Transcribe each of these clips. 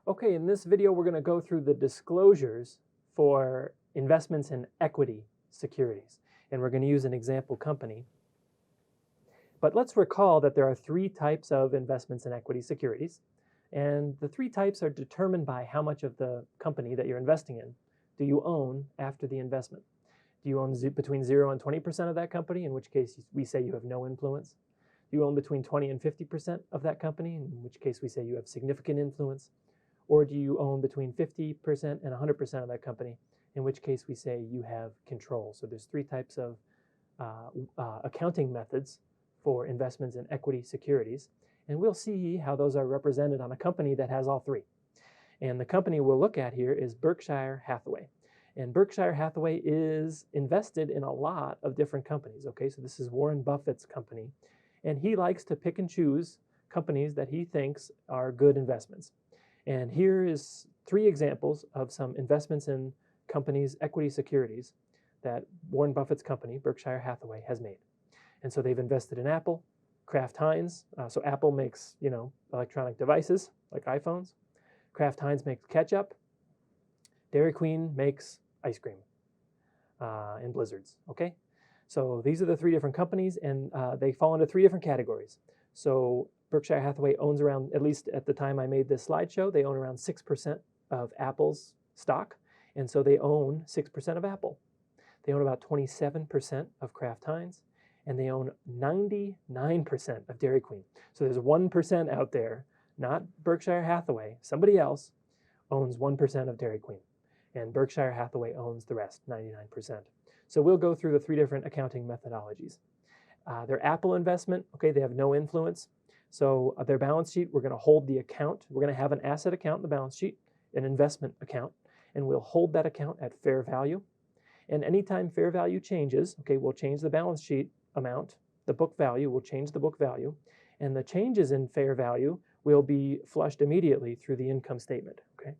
Okay, in this video, we're going to go through the disclosures for investments in equity securities. And we're going to use an example company. But let's recall that there are three types of investments in equity securities. And the three types are determined by how much of the company that you're investing in do you own after the investment. Do you own between 0 and 20% of that company, in which case we say you have no influence? Do you own between 20 and 50% of that company, in which case we say you have significant influence? Or do you own between 50% and 100% of that company, in which case we say you have control? So there's three types of accounting methods for investments in equity securities. And we'll see how those are represented on a company that has all three. And the company we'll look at here is Berkshire Hathaway. And Berkshire Hathaway is invested in a lot of different companies. Okay, so this is Warren Buffett's company. And he likes to pick and choose companies that he thinks are good investments. And here is three examples of some investments in companies' equity securities that Warren Buffett's company, Berkshire Hathaway, has made. And so they've invested in Apple, Kraft Heinz. So Apple makes, electronic devices like iPhones. Kraft Heinz makes ketchup. Dairy Queen makes ice cream and blizzards. Okay, so these are the three different companies, and they fall into three different categories. So Berkshire Hathaway owns around, at least at the time I made this slideshow, they own around 6% of Apple's stock, and so they own 6% of Apple. They own about 27% of Kraft Heinz, and they own 99% of Dairy Queen. So there's 1% out there, not Berkshire Hathaway, somebody else owns 1% of Dairy Queen, and Berkshire Hathaway owns the rest, 99%. So we'll go through the three different accounting methodologies. Their Apple investment, okay, they have no influence. So their balance sheet, we're going to hold the account. We're going to have an asset account in the balance sheet, an investment account, and we'll hold that account at fair value. And anytime fair value changes, okay, we'll change the balance sheet amount, the book value, we'll change the book value, and the changes in fair value will be flushed immediately through the income statement, okay?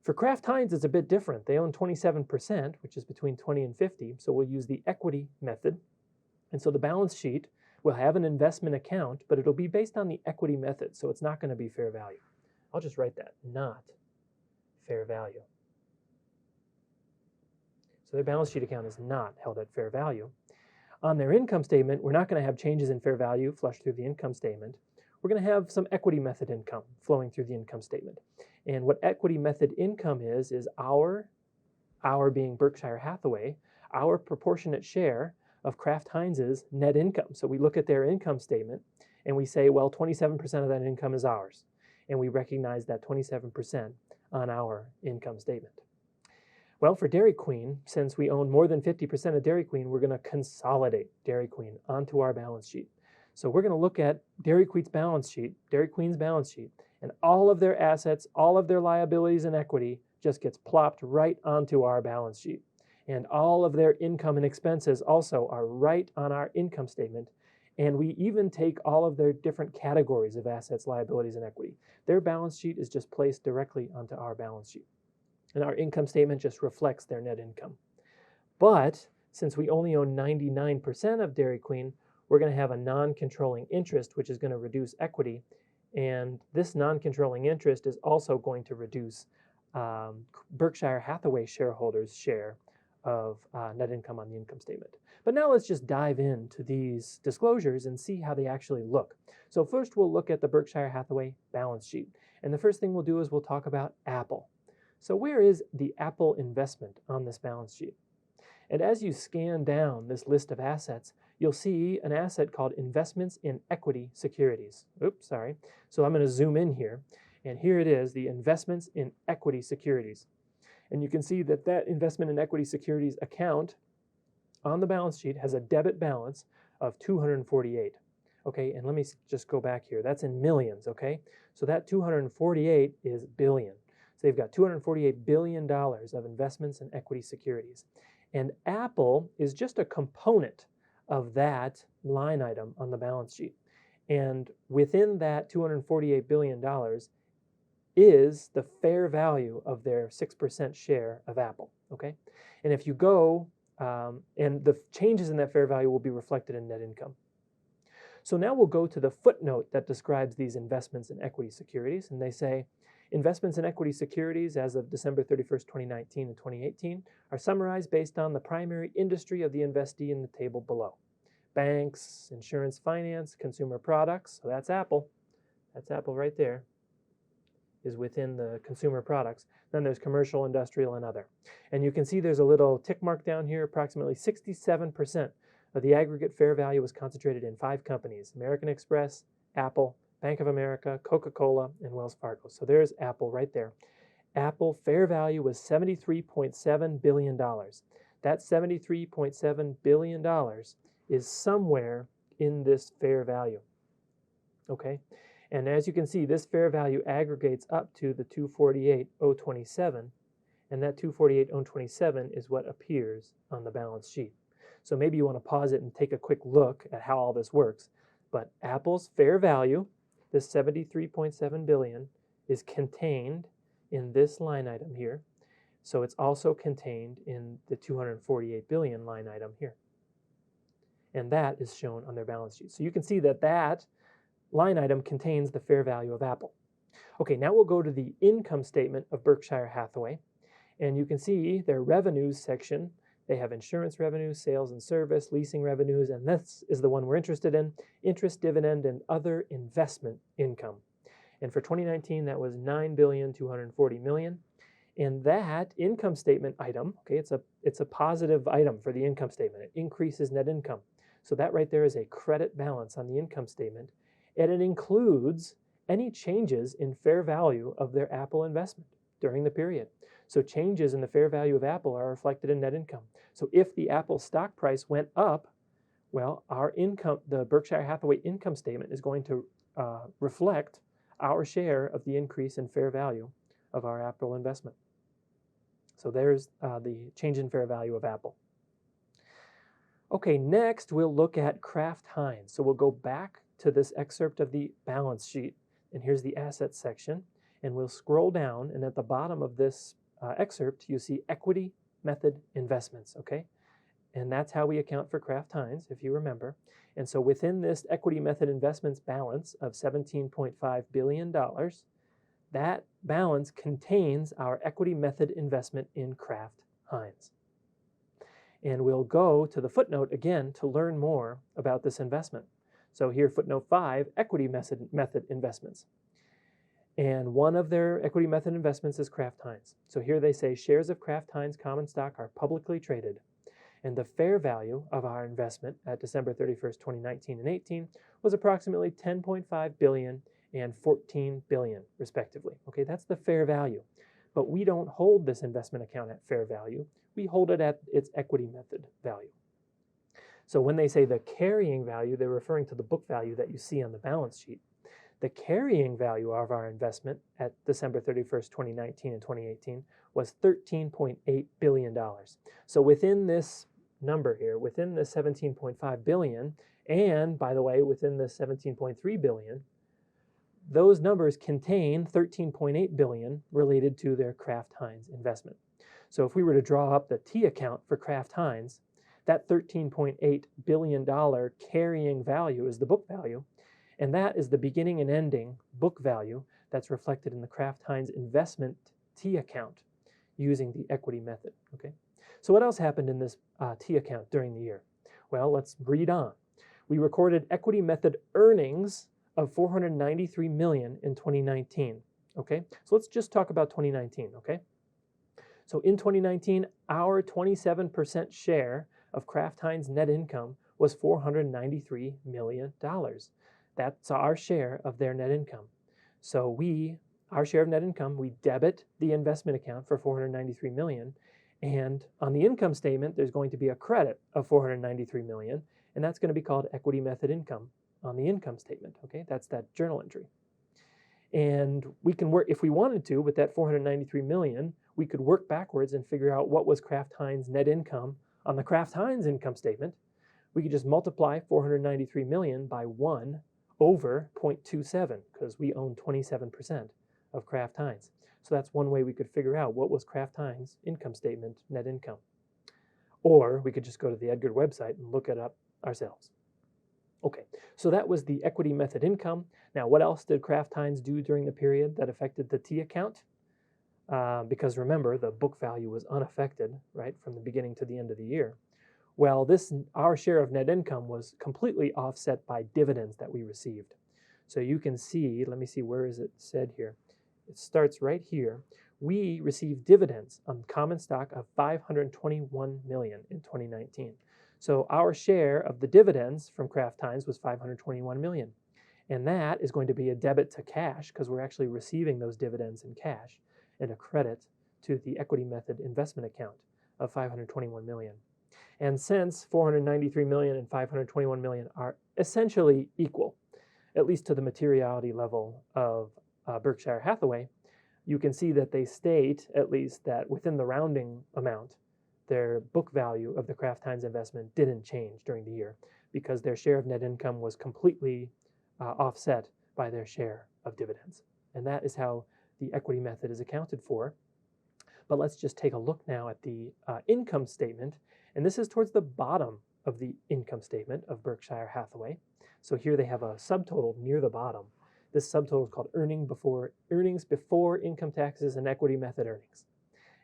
For Kraft Heinz, it's a bit different. They own 27%, which is between 20 and 50, so we'll use the equity method. And so the balance sheet will have an investment account, but it'll be based on the equity method, so it's not going to be fair value. I'll just write that, not fair value. So their balance sheet account is not held at fair value. On their income statement, we're not going to have changes in fair value flushed through the income statement. We're going to have some equity method income flowing through the income statement. And what equity method income is our being Berkshire Hathaway, our proportionate share of Kraft Heinz's net income. So we look at their income statement and we say, well, 27% of that income is ours. And we recognize that 27% on our income statement. Well, for Dairy Queen, since we own more than 50% of Dairy Queen, we're going to consolidate Dairy Queen onto our balance sheet. So we're going to look at Dairy Queen's balance sheet, and all of their assets, all of their liabilities and equity just gets plopped right onto our balance sheet. And all of their income and expenses also are right on our income statement. And we even take all of their different categories of assets, liabilities, and equity. Their balance sheet is just placed directly onto our balance sheet. And our income statement just reflects their net income. But since we only own 99% of Dairy Queen, we're going to have a non-controlling interest, which is going to reduce equity. And this non-controlling interest is also going to reduce Berkshire Hathaway shareholders' share of net income on the income statement. But now let's just dive into these disclosures and see how they actually look. So first we'll look at the Berkshire Hathaway balance sheet. And the first thing we'll do is we'll talk about Apple. So where is the Apple investment on this balance sheet? And as you scan down this list of assets, you'll see an asset called investments in equity securities. Oops, sorry. So I'm going to zoom in here. And here it is, the investments in equity securities. And you can see that that investment in equity securities account on the balance sheet has a debit balance of 248. Okay, and let me just go back here. That's in millions, okay? So that 248 is billion. So they've got $248 billion of investments in equity securities. And Apple is just a component of that line item on the balance sheet. And within that $248 billion is the fair value of their 6% share of Apple, okay? And if you go, and the changes in that fair value will be reflected in net income. So now we'll go to the footnote that describes these investments in equity securities, and they say, Investments in equity securities as of December 31st, 2019 and 2018 are summarized based on the primary industry of the investee in the table below. Banks, insurance finance, consumer products, so that's Apple. That's Apple right there, is within the consumer products. Then there's commercial, industrial, and other. And you can see there's a little tick mark down here. Approximately 67% of the aggregate fair value was concentrated in 5 companies: American Express, Apple, Bank of America, Coca-Cola, and Wells Fargo. So there's Apple right there. Apple fair value was $73.7 billion. That $73.7 billion is somewhere in this fair value. Okay? And as you can see, this fair value aggregates up to the 248,027, and that 248,027 is what appears on the balance sheet. So maybe you want to pause it and take a quick look at how all this works. But Apple's fair value, this $73.7 billion, is contained in this line item here. So it's also contained in the $248 billion line item here. And that is shown on their balance sheet. So you can see that that line item contains the fair value of Apple. Okay, now we'll go to the income statement of Berkshire Hathaway. And you can see their revenues section. They have insurance revenues, sales and service, leasing revenues, and this is the one we're interested in: interest, dividend, and other investment income. And for 2019, that was $9,240,000,000. And that income statement item, okay, it's a positive item for the income statement. It increases net income. So that right there is a credit balance on the income statement, and it includes any changes in fair value of their Apple investment during the period. So changes in the fair value of Apple are reflected in net income. So if the Apple stock price went up, well, our income, the Berkshire Hathaway income statement, is going to reflect our share of the increase in fair value of our Apple investment. So there's the change in fair value of Apple. Okay, next we'll look at Kraft Heinz. So we'll go back to this excerpt of the balance sheet, and here's the assets section, and we'll scroll down, and at the bottom of this excerpt you see equity method investments, okay? And that's how we account for Kraft Heinz, if you remember. And so within this equity method investments balance of $17.5 billion, that balance contains our equity method investment in Kraft Heinz. And we'll go to the footnote again to learn more about this investment. So here, footnote 5, equity method investments. And one of their equity method investments is Kraft Heinz. So here they say shares of Kraft Heinz common stock are publicly traded. And the fair value of our investment at December 31st, 2019 and 18 was approximately $10.5 billion and $14 billion, respectively. Okay, that's the fair value. But we don't hold this investment account at fair value. We hold it at its equity method value. So when they say the carrying value, they're referring to the book value that you see on the balance sheet. The carrying value of our investment at December 31st, 2019 and 2018 was $13.8 billion. So within this number here, within the $17.5 billion, and by the way, within the $17.3 billion, those numbers contain $13.8 billion related to their Kraft Heinz investment. So if we were to draw up the T account for Kraft Heinz, that $13.8 billion carrying value is the book value, and that is the beginning and ending book value that's reflected in the Kraft Heinz investment T account using the equity method. Okay. So what else happened in this T account during the year? Well, let's read on. We recorded equity method earnings of $493 million in 2019. Okay, so let's just talk about 2019. Okay, so in 2019, our 27% share of Kraft Heinz net income was $493 million. That's our share of their net income. So our share of net income, we debit the investment account for $493 million, and on the income statement, there's going to be a credit of $493 million, and that's going to be called equity method income on the income statement. Okay, that's that journal entry. And we can work, if we wanted to, with that $493 million, we could work backwards and figure out what was Kraft Heinz net income on the Kraft Heinz income statement. We could just multiply $493 million by 1 over 0.27, because we own 27% of Kraft Heinz. So that's one way we could figure out what was Kraft Heinz income statement net income. Or we could just go to the Edgar website and look it up ourselves. Okay, so that was the equity method income. Now, what else did Kraft Heinz do during the period that affected the T account? Because remember, the book value was unaffected, right, from the beginning to the end of the year. Well, our share of net income was completely offset by dividends that we received. So you can see, let me see, where is it said here? It starts right here. We received dividends on common stock of $521 million in 2019. So our share of the dividends from Kraft Heinz was $521 million. And that is going to be a debit to cash because we're actually receiving those dividends in cash, and a credit to the equity method investment account of $521 million. And since $493 million and $521 million are essentially equal, at least to the materiality level of Berkshire Hathaway, you can see that they state, at least, that within the rounding amount, their book value of the Kraft Heinz investment didn't change during the year because their share of net income was completely offset by their share of dividends. And that is how the equity method is accounted for. But let's just take a look now at the income statement. And this is towards the bottom of the income statement of Berkshire Hathaway. So here they have a subtotal near the bottom. This subtotal is called earnings before income taxes and equity method earnings.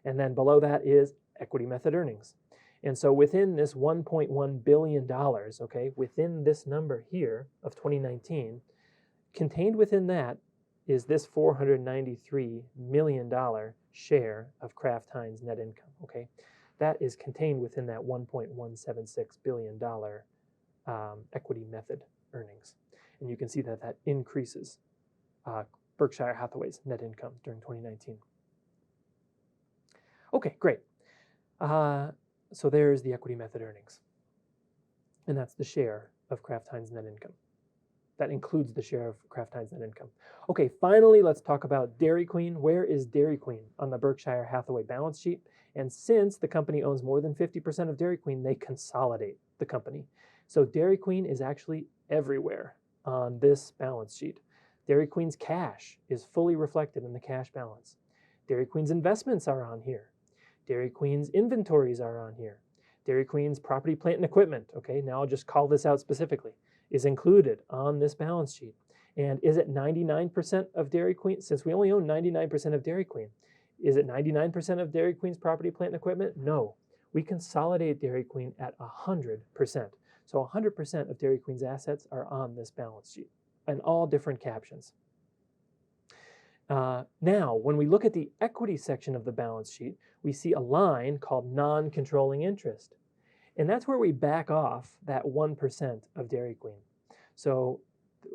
And then below that is equity method earnings. And so within this $1.1 billion, okay, within this number here of 2019, contained within that is this $493 million share of Kraft Heinz net income, okay? That is contained within that $1.176 billion equity method earnings. And you can see that that increases Berkshire Hathaway's net income during 2019. Okay, great. So there's the equity method earnings. And that's the share of Kraft Heinz net income. That includes the share of Kraft Heinz net income. Okay, finally, let's talk about Dairy Queen. Where is Dairy Queen on the Berkshire Hathaway balance sheet? And since the company owns more than 50% of Dairy Queen, they consolidate the company. So Dairy Queen is actually everywhere on this balance sheet. Dairy Queen's cash is fully reflected in the cash balance. Dairy Queen's investments are on here. Dairy Queen's inventories are on here. Dairy Queen's property, plant, and equipment, okay, now I'll just call this out specifically, is included on this balance sheet. And is it 99% of Dairy Queen? Since we only own 99% of Dairy Queen, is it 99% of Dairy Queen's property, plant, and equipment? No. We consolidate Dairy Queen at 100%. So 100% of Dairy Queen's assets are on this balance sheet, and all different captions. Now, when we look at the equity section of the balance sheet, we see a line called non-controlling interest. And that's where we back off that 1% of Dairy Queen. So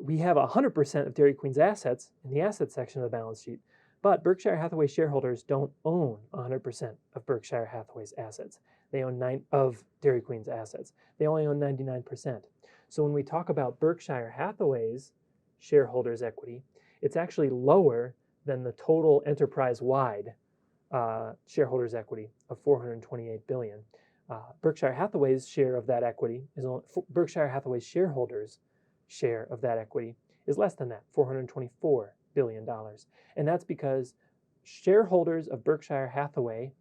we have 100% of Dairy Queen's assets in the asset section of the balance sheet, but Berkshire Hathaway shareholders don't own 100% of Berkshire Hathaway's assets. They own of Dairy Queen's assets. They only own 99%. So when we talk about Berkshire Hathaway's shareholders' equity, it's actually lower than the total enterprise-wide shareholders' equity of $428 billion. Berkshire Hathaway's share of that equity is only, Berkshire Hathaway's shareholders' share of that equity is less than that, $424 billion. And that's because shareholders of Berkshire Hathaway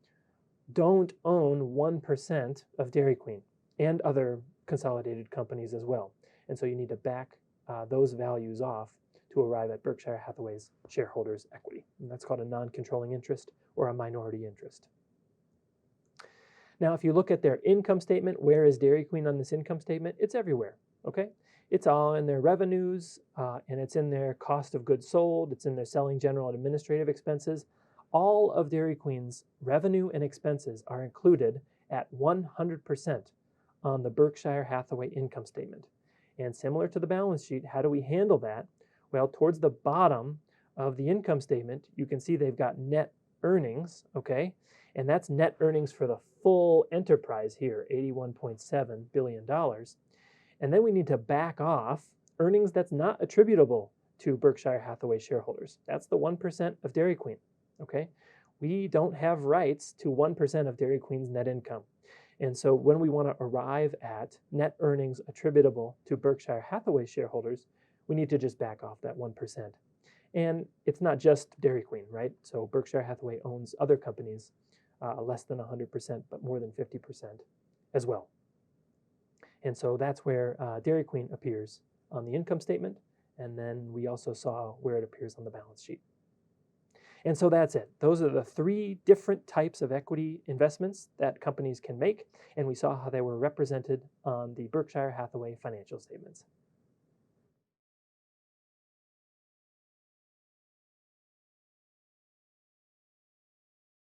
don't own 1% of Dairy Queen and other consolidated companies as well. And so you need to back those values off to arrive at Berkshire Hathaway's shareholders' equity. And that's called a non-controlling interest or a minority interest. Now, if you look at their income statement, where is Dairy Queen on this income statement? It's everywhere, okay? It's all in their revenues, and it's in their cost of goods sold. It's in their selling, general, and administrative expenses. All of Dairy Queen's revenue and expenses are included at 100% on the Berkshire Hathaway income statement. And similar to the balance sheet, how do we handle that? Well, towards the bottom of the income statement, you can see they've got net earnings, okay? And that's net earnings for the full enterprise here, $81.7 billion. And then we need to back off earnings that's not attributable to Berkshire Hathaway shareholders. That's the 1% of Dairy Queen, okay? We don't have rights to 1% of Dairy Queen's net income. And so when we want to arrive at net earnings attributable to Berkshire Hathaway shareholders, we need to just back off that 1%. And it's not just Dairy Queen, right? So Berkshire Hathaway owns other companies, less than 100%, but more than 50% as well. And so that's where Dairy Queen appears on the income statement, and then we also saw where it appears on the balance sheet. And so that's it. Those are the three different types of equity investments that companies can make, and we saw how they were represented on the Berkshire Hathaway financial statements.